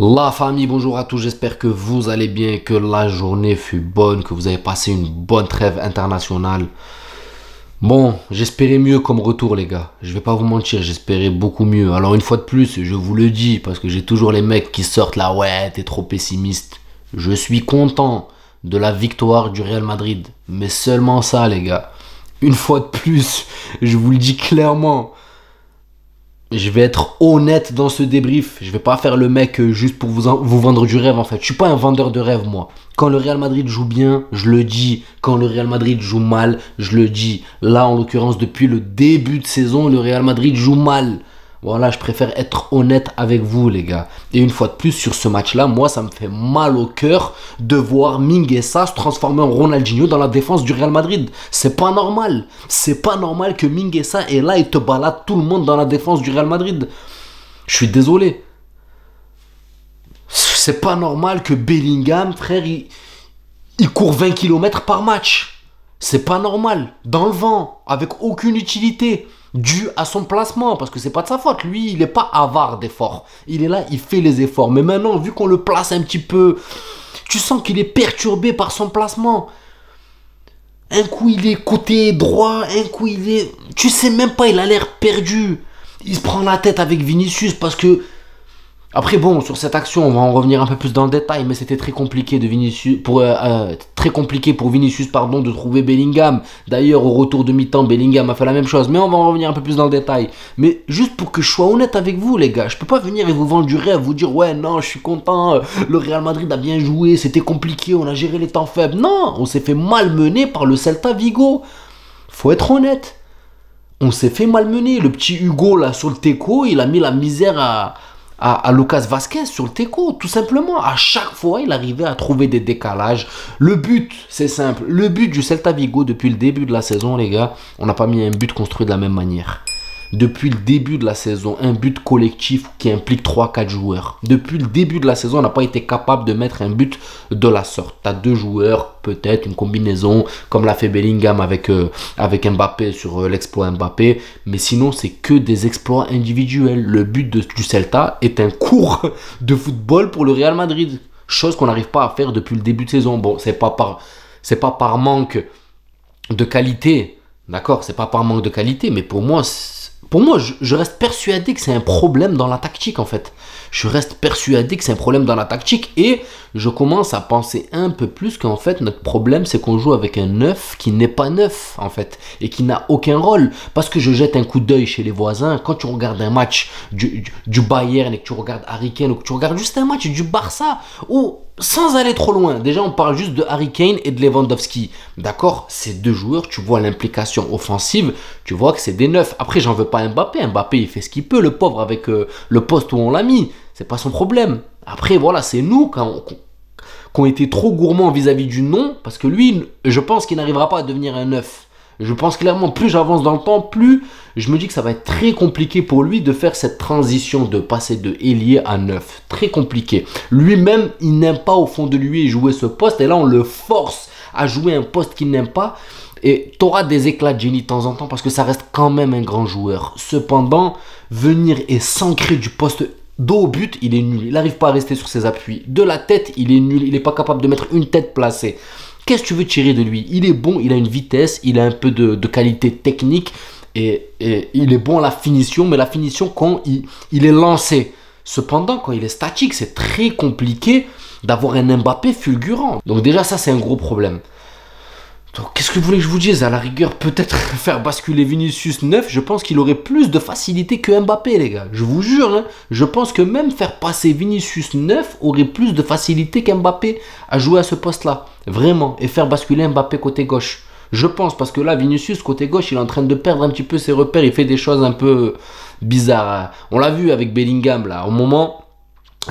La famille, bonjour à tous, j'espère que vous allez bien, que la journée fut bonne, que vous avez passé une bonne trêve internationale. Bon, j'espérais mieux comme retour les gars, je vais pas vous mentir, j'espérais beaucoup mieux. Alors une fois de plus, je vous le dis, parce que j'ai toujours les mecs qui sortent là, ouais, t'es trop pessimiste. Je suis content de la victoire du Real Madrid, mais seulement ça les gars. Une fois de plus, je vous le dis clairement. Je vais être honnête dans ce débrief. Je vais pas faire le mec juste pour vous vendre du rêve en fait. Je suis pas un vendeur de rêve moi. Quand le Real Madrid joue bien, je le dis. Quand le Real Madrid joue mal, je le dis. Là en l'occurrence depuis le début de saison, le Real Madrid joue mal. Voilà, je préfère être honnête avec vous les gars. Et une fois de plus sur ce match-là, moi ça me fait mal au cœur de voir Mingueza se transformer en Ronaldinho dans la défense du Real Madrid. C'est pas normal. C'est pas normal que Mingueza est là et te balade tout le monde dans la défense du Real Madrid. Je suis désolé. C'est pas normal que Bellingham, frère, il court 20 km par match. C'est pas normal. Dans le vent, avec aucune utilité. Dû à son placement, parce que c'est pas de sa faute. Lui, il est pas avare d'efforts. Il est là, il fait les efforts. Mais maintenant, vu qu'on le place un petit peu, tu sens qu'il est perturbé par son placement. Un coup, il est côté droit, un coup, il est... Tu sais même pas, il a l'air perdu. Il se prend la tête avec Vinicius parce que... Après bon, sur cette action, on va en revenir un peu plus dans le détail, mais c'était très compliqué de Vinicius pour Vinicius pardon, de trouver Bellingham. D'ailleurs, au retour de mi-temps, Bellingham a fait la même chose, mais on va en revenir un peu plus dans le détail. Mais juste pour que je sois honnête avec vous, les gars, je peux pas venir et vous vendre du rêve, vous dire ouais non, je suis content, le Real Madrid a bien joué, c'était compliqué, on a géré les temps faibles. Non, on s'est fait malmener par le Celta Vigo. Faut être honnête. On s'est fait malmener. Le petit Hugo là sur le teco, il a mis la misère à Lucas Vazquez sur le teco, tout simplement. À chaque fois, il arrivait à trouver des décalages. Le but, c'est simple. Le but du Celta Vigo depuis le début de la saison, les gars, on n'a pas mis un but construit de la même manière. Depuis le début de la saison, un but collectif qui implique 3-4 joueurs. Depuis le début de la saison, on n'a pas été capable de mettre un but de la sorte. Tu as deux joueurs, peut-être une combinaison, comme l'a fait Bellingham avec Mbappé sur l'exploit Mbappé. Mais sinon, c'est que des exploits individuels. Le but du Celta est un cours de football pour le Real Madrid. Chose qu'on n'arrive pas à faire depuis le début de saison. Bon, c'est pas par manque de qualité. D'accord, c'est pas par manque de qualité, mais pour moi, je reste persuadé que c'est un problème dans la tactique en fait. Je reste persuadé que c'est un problème dans la tactique et je commence à penser un peu plus qu'en fait notre problème c'est qu'on joue avec un neuf qui n'est pas neuf en fait et qui n'a aucun rôle. Parce que je jette un coup d'œil chez les voisins, quand tu regardes un match du Bayern et que tu regardes Harry Kane ou que tu regardes juste un match du Barça ou sans aller trop loin, déjà on parle juste de Harry Kane et de Lewandowski. D'accord, ces deux joueurs, tu vois l'implication offensive, tu vois que c'est des neufs. Après, j'en veux pas à Mbappé. Mbappé, il fait ce qu'il peut, le pauvre, avec le poste où on l'a mis. C'est pas son problème. Après, voilà, c'est nous qui ont été trop gourmands vis-à-vis du nom, parce que lui, je pense qu'il n'arrivera pas à devenir un neuf. Je pense clairement, plus j'avance dans le temps, plus je me dis que ça va être très compliqué pour lui de faire cette transition de passer de ailier à neuf. Très compliqué. Lui-même, il n'aime pas au fond de lui jouer ce poste. Et là, on le force à jouer un poste qu'il n'aime pas. Et tu auras des éclats de génie de temps en temps parce que ça reste quand même un grand joueur. Cependant, venir et s'ancrer du poste dos au but, il est nul. Il n'arrive pas à rester sur ses appuis. De la tête, il est nul. Il n'est pas capable de mettre une tête placée. Qu'est-ce que tu veux tirer de lui? Il est bon, il a une vitesse, il a un peu de qualité technique et il est bon à la finition, mais la finition quand il est lancé. Cependant, quand il est statique, c'est très compliqué d'avoir un Mbappé fulgurant. Donc déjà, ça, c'est un gros problème. Donc, qu'est-ce que vous voulez que je vous dise? À la rigueur, peut-être faire basculer Vinicius 9, je pense qu'il aurait plus de facilité que Mbappé, les gars. Je vous jure, hein, je pense que même faire passer Vinicius 9 aurait plus de facilité qu'Mbappé à jouer à ce poste-là. Vraiment. Et faire basculer Mbappé côté gauche. Je pense, parce que là, Vinicius, côté gauche, il est en train de perdre un petit peu ses repères. Il fait des choses un peu bizarres. On l'a vu avec Bellingham, là. À un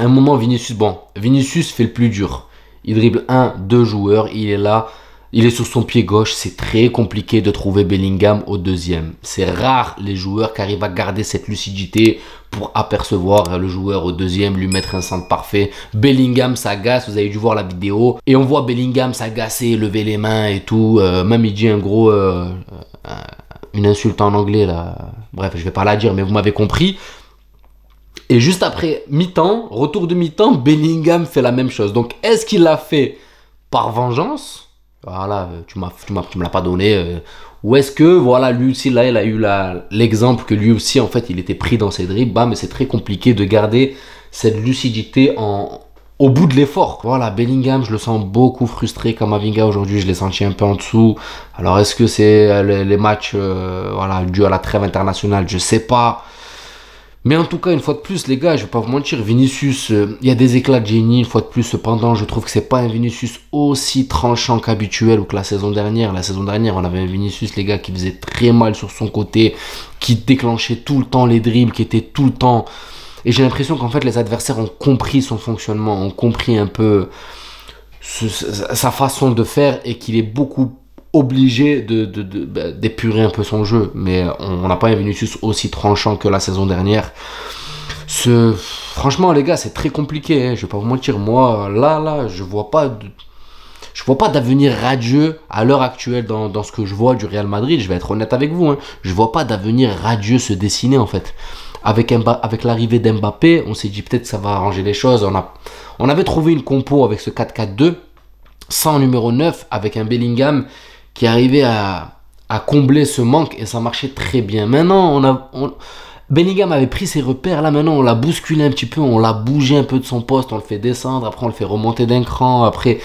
moment, Vinicius fait le plus dur. Il dribble 1-2 joueurs, il est là. Il est sur son pied gauche, c'est très compliqué de trouver Bellingham au deuxième. C'est rare les joueurs qui arrivent à garder cette lucidité pour apercevoir le joueur au deuxième, lui mettre un centre parfait. Bellingham s'agace, vous avez dû voir la vidéo. Et on voit Bellingham s'agacer, lever les mains et tout. Même il dit une insulte en anglais là. Bref, je vais pas la dire, mais vous m'avez compris. Et juste après mi-temps, retour de mi-temps, Bellingham fait la même chose. Donc, est-ce qu'il l'a fait par vengeance? Voilà, tu me l'as pas donné. Ou est-ce que, voilà, lui aussi, là, il a eu l'exemple que lui aussi, en fait, il était pris dans ses dribbles. Bah, mais c'est très compliqué de garder cette lucidité au bout de l'effort. Voilà, Bellingham, je le sens beaucoup frustré. Kamavinga, aujourd'hui, je l'ai senti un peu en dessous. Alors, est-ce que c'est les matchs, voilà, dus à la trêve internationale? Je sais pas. Mais en tout cas, une fois de plus, les gars, je vais pas vous mentir, Vinicius, il y a des éclats de génie, une fois de plus. Cependant, je trouve que c'est pas un Vinicius aussi tranchant qu'habituel ou que la saison dernière. La saison dernière, on avait un Vinicius, les gars, qui faisait très mal sur son côté, qui déclenchait tout le temps les dribbles, qui était tout le temps... Et j'ai l'impression qu'en fait, les adversaires ont compris son fonctionnement, ont compris un peu sa façon de faire et qu'il est beaucoup obligé d'épurer un peu son jeu. Mais on n'a pas un Vinicius aussi tranchant que la saison dernière. Franchement, les gars, c'est très compliqué. Hein. Je vais pas vous mentir. Moi, là, je vois pas d'avenir radieux à l'heure actuelle dans ce que je vois du Real Madrid. Je vais être honnête avec vous. Hein. Je vois pas d'avenir radieux se dessiner, en fait. Avec l'arrivée d'Mbappé, on s'est dit peut-être que ça va arranger les choses. On avait trouvé une compo avec ce 4-4-2, sans numéro 9, avec un Bellingham qui arrivait à combler ce manque et ça marchait très bien. Maintenant, Bellingham avait pris ses repères. Là, maintenant, on l'a bousculé un petit peu, on l'a bougé un peu de son poste, on le fait descendre, après on le fait remonter d'un cran, après...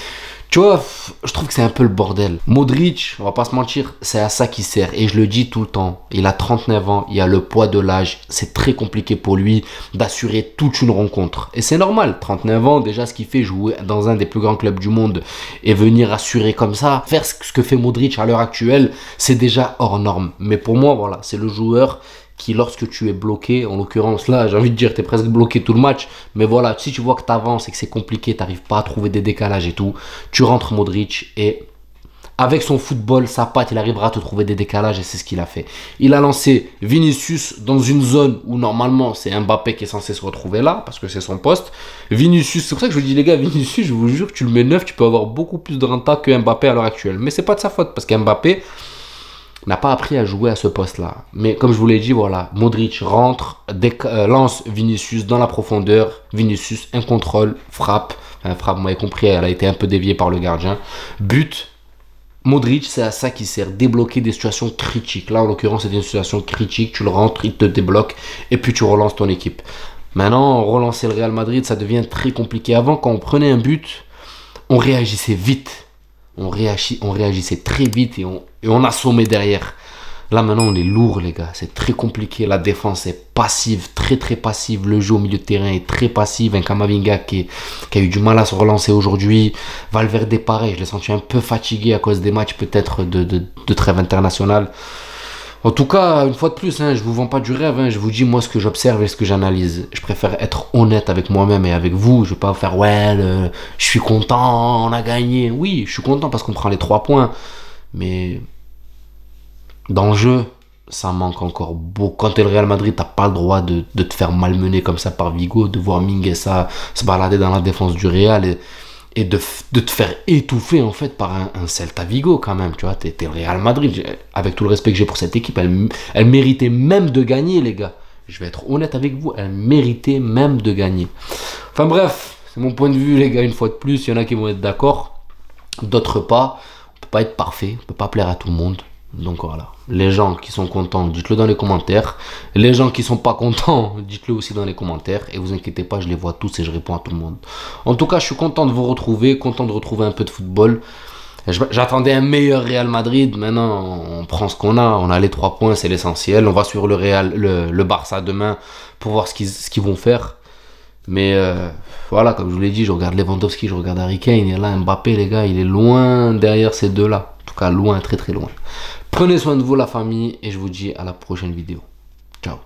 Tu vois, je trouve que c'est un peu le bordel. Modric, on va pas se mentir, c'est à ça qu'il sert. Et je le dis tout le temps, il a 39 ans, il y a le poids de l'âge. C'est très compliqué pour lui d'assurer toute une rencontre. Et c'est normal, 39 ans, déjà ce qu'il fait, jouer dans un des plus grands clubs du monde et venir assurer comme ça, faire ce que fait Modric à l'heure actuelle, c'est déjà hors norme. Mais pour moi, voilà, c'est le joueur qui, lorsque tu es bloqué, en l'occurrence là, j'ai envie de dire, tu es presque bloqué tout le match, mais voilà, si tu vois que tu avances et que c'est compliqué, tu n'arrives pas à trouver des décalages et tout, tu rentres Modric et avec son football, sa patte, il arrivera à te trouver des décalages et c'est ce qu'il a fait. Il a lancé Vinicius dans une zone où normalement c'est Mbappé qui est censé se retrouver là, parce que c'est son poste. Vinicius, c'est pour ça que je vous dis les gars, Vinicius, je vous jure, tu le mets neuf, tu peux avoir beaucoup plus de renta que Mbappé à l'heure actuelle. Mais c'est pas de sa faute, parce qu'Mbappé n'a pas appris à jouer à ce poste-là. Mais comme je vous l'ai dit, voilà, Modric rentre, lance Vinicius dans la profondeur. Vinicius, un contrôle, frappe. Enfin, frappe, vous m'avez compris, elle a été un peu déviée par le gardien. But. Modric, c'est à ça qu'il sert, débloquer des situations critiques. Là, en l'occurrence, c'est une situation critique. Tu le rentres, il te débloque et puis tu relances ton équipe. Maintenant, relancer le Real Madrid, ça devient très compliqué. Avant, quand on prenait un but, on réagissait vite. On réagissait très vite et on assommait derrière. Là, maintenant, on est lourd, les gars. C'est très compliqué. La défense est passive, très, très passive. Le jeu au milieu de terrain est très passif. Un Kamavinga qui a eu du mal à se relancer aujourd'hui. Valverde, pareil. Je l'ai senti un peu fatigué à cause des matchs, peut-être, de trêve internationale. En tout cas, une fois de plus, hein, je vous vends pas du rêve. Hein, je vous dis, moi, ce que j'observe et ce que j'analyse. Je préfère être honnête avec moi-même et avec vous. Je vais pas faire, ouais, je suis content, on a gagné. Oui, je suis content parce qu'on prend les 3 points. Mais... dans le jeu, ça manque encore beaucoup. Quand t'es le Real Madrid, t'as pas le droit de te faire malmener comme ça par Vigo, de voir Mingueza se balader dans la défense du Real et de te faire étouffer en fait par un Celta Vigo quand même. Tu vois, t'es le Real Madrid. Avec tout le respect que j'ai pour cette équipe, elle méritait même de gagner, les gars. Je vais être honnête avec vous, elle méritait même de gagner. Enfin bref, c'est mon point de vue, les gars, une fois de plus. Il y en a qui vont être d'accord, d'autres pas. On peut pas être parfait, on peut pas plaire à tout le monde. Donc voilà, les gens qui sont contents, dites-le dans les commentaires. Les gens qui sont pas contents, dites-le aussi dans les commentaires. Et vous inquiétez pas, je les vois tous et je réponds à tout le monde. En tout cas, je suis content de vous retrouver, content de retrouver un peu de football. J'attendais un meilleur Real Madrid. Maintenant, on prend ce qu'on a. On a les 3 points, c'est l'essentiel. On va sur le Barça demain pour voir ce qu'ils vont faire. Mais voilà, comme je vous l'ai dit, je regarde Lewandowski, je regarde Harry Kane. Et là, Mbappé, les gars, il est loin derrière ces deux-là. En tout cas, loin, très très loin. Prenez soin de vous, la famille, et je vous dis à la prochaine vidéo. Ciao.